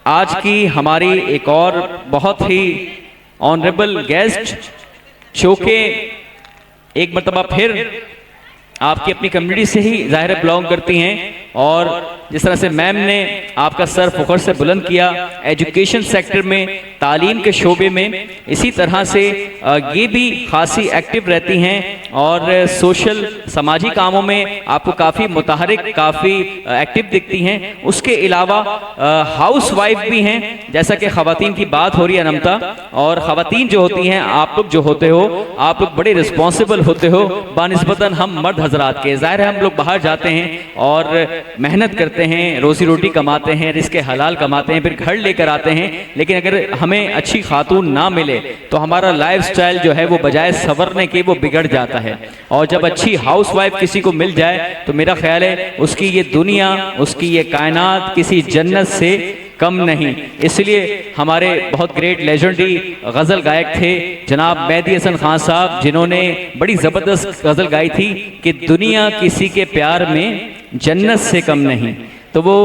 आज की हमारी एक और बहुत ही ऑनरेबल गेस्ट शो के एक मरतबा फिर आपकी अपनी कम्युनिटी से ही ज़ाहिर बिलोंग करती हैं, और जिस तरह से मैम ने आपका सर फख्र से बुलंद किया एजुकेशन सेक्टर में, तालीम के शोबे में, इसी तरह से ये भी खासी एक्टिव रहती हैं और सोशल समाजी कामों में आपको काफ़ी मुतहरिक, काफ़ी एक्टिव दिखती हैं। उसके अलावा हाउस वाइफ भी हैं, जैसा कि ख़वातीन की बात हो रही है नमता, और ख़वातीन जो होती हैं, आप लोग जो होते हो, आप लोग बड़े रिस्पॉन्सिबल होते हो बानिस्बतन हम मर्द हजरात के। ज़ाहिर है हम लोग बाहर जाते हैं और मेहनत करते हैं, रोजी रोटी कमाते हैं, रिज़्क़ हलाल कमाते हैं, फिर घर लेकर आते हैं, लेकिन अगर हमें अच्छी खातून ना मिले तो हमारा लाइफस्टाइल जो है वो बजाय संवरने के वो बिगड़ जाता है। और जब अच्छी हाउस वाइफ किसी को मिल जाए तो मेरा ख्याल है उसकी ये दुनिया, उसकी ये कायनात किसी जन्नत से कम नहीं। इसलिए हमारे बहुत ग्रेट लेजेंडरी गज़ल गायक थे जनाब मेहदी हसन खान साहब, जिन्होंने बड़ी ज़बरदस्त गज़ल गाई थी कि दुनिया किसी के प्यार में जन्नत से कम नहीं। तो वो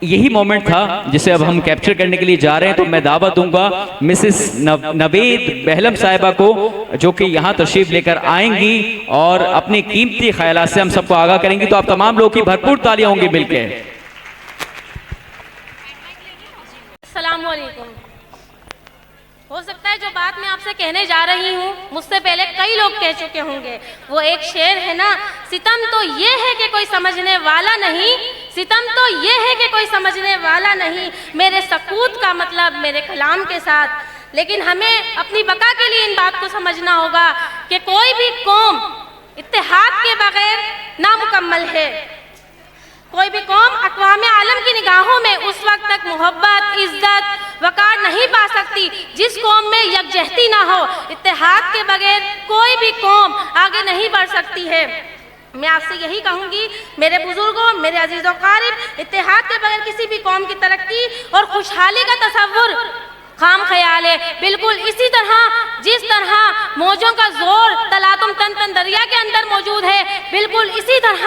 यही मोमेंट था जिसे अब हम कैप्चर करने के लिए जा रहे हैं। तो मैं दावत दूंगा मिसेस नवेद बेहलम साहिबा को, जो कि यहाँ तशरीफ लेकर आएंगी और अपने कीमती ख्यालात से हम सबको आगाह करेंगी। तो आप तमाम लोगों की भरपूर तालियां होंगी मिलकर। अस्सलामुअलैकुम। हो सकता है जो बात मैं आपसे कहने जा रही हूँ मुझसे पहले कई लोग कह चुके होंगे। वो एक शेर है ना, सितम तो ये है कि कोई समझने वाला नहीं, सितम तो ये है कि कोई समझने वाला नहीं, मेरे सकूत का मतलब मेरे कलाम के साथ। लेकिन हमें अपनी बका के लिए इन बात को समझना होगा कि कोई भी कौम इत्तेहाद के बगैर नामुकम्मल है। कोई भी कौम अक़वाम आलम की निगाहों में उस वक्त तक मोहब्बत, इज्जत, वक़ार नहीं पा सकती जिस कौम में यकजहती ना हो। इत्तेहाद के बगैर कोई भी कौम आगे नहीं बढ़ सकती है। मैं आपसे यही कहूँगी मेरे बुजुर्गों, मेरे अजीज़ों क़ारिब, इत्तेहाद के बगैर किसी भी कौम की तरक्की और खुशहाली का तसव्वुर खाम ख्याल है। बिल्कुल इसी तरह जिस तरह मौजों का जोर तलातुम तन तन दरिया के अंदर मौजूद है, बिल्कुल इसी तरह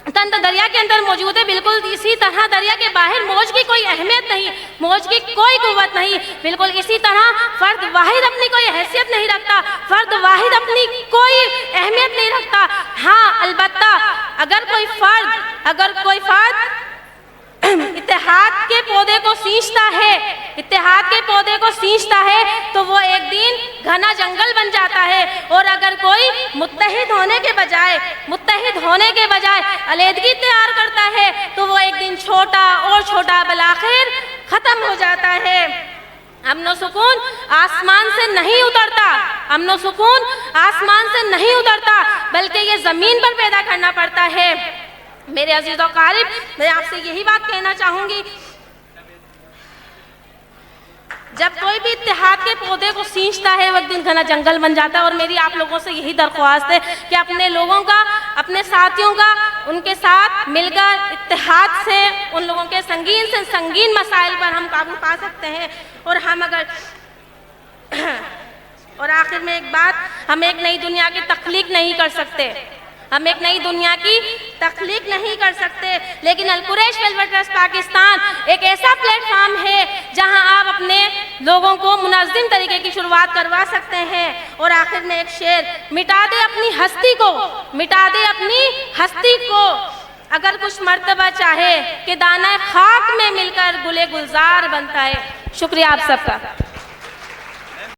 तन दरिया के अंदर मौजूद है, बिल्कुल इसी तरह दरिया के बाहर मौज की कोई अहमियत नहीं, मौज की कोई कुव्वत नहीं। बिल्कुल इसी तरह फर्द वाहिद अपनी कोई हैसियत नहीं रखता, फर्द वाहिद अपनी कोई अहमियत नहीं रखता। हाँ अलबत्ता अगर कोई फर्द इत्तेहाद के पौधे को सींचता है, इत्तेहाद के पौधे को सींचता है तो वो एक दिन घना जंगल बन जाता है। और अगर कोई मुत्तहिद होने के बजाय अलहदगी तैयार करता है तो वो एक दिन छोटा और छोटा बिलाखिर खत्म हो जाता है। अमन सुकून आसमान से नहीं उतरता, अमन सुकून आसमान से नहीं उतरता, बल्कि ये ज़मीन पर पैदा करना पड़ता है। मेरे अजीज़ों क़ारिब, मैं आपसे यही बात कहना चाहूँगी, जब कोई भी इत्तेहाद के पौधे को सींचता है वो एक दिन घना जंगल बन जाता है। और मेरी आप लोगों से यही दरख्वास्त है कि अपने लोगों का, अपने साथियों का, उनके साथ मिलकर इत्तेहाद से उन लोगों के संगीन से संगीन मसाइल पर हम काबू पा सकते हैं। और हम अगर और आखिर में एक बात, हम एक नई दुनिया की तख्लीक नहीं कर सकते, हम एक नई दुनिया की तख्लीक नहीं कर सकते, लेकिन अल कुरैश वेलफेयर ट्रस्ट पाकिस्तान एक ऐसा प्लेटफॉर्म है जहां आप अपने लोगों को मुनज़्ज़म तरीके की शुरुआत करवा सकते हैं। और आखिर में एक शेर, मिटा दे अपनी हस्ती को, मिटा दे अपनी हस्ती को, अगर कुछ मर्तबा चाहे कि दाना खाक में मिलकर गुले गुलजार बनता है। शुक्रिया आप सबका।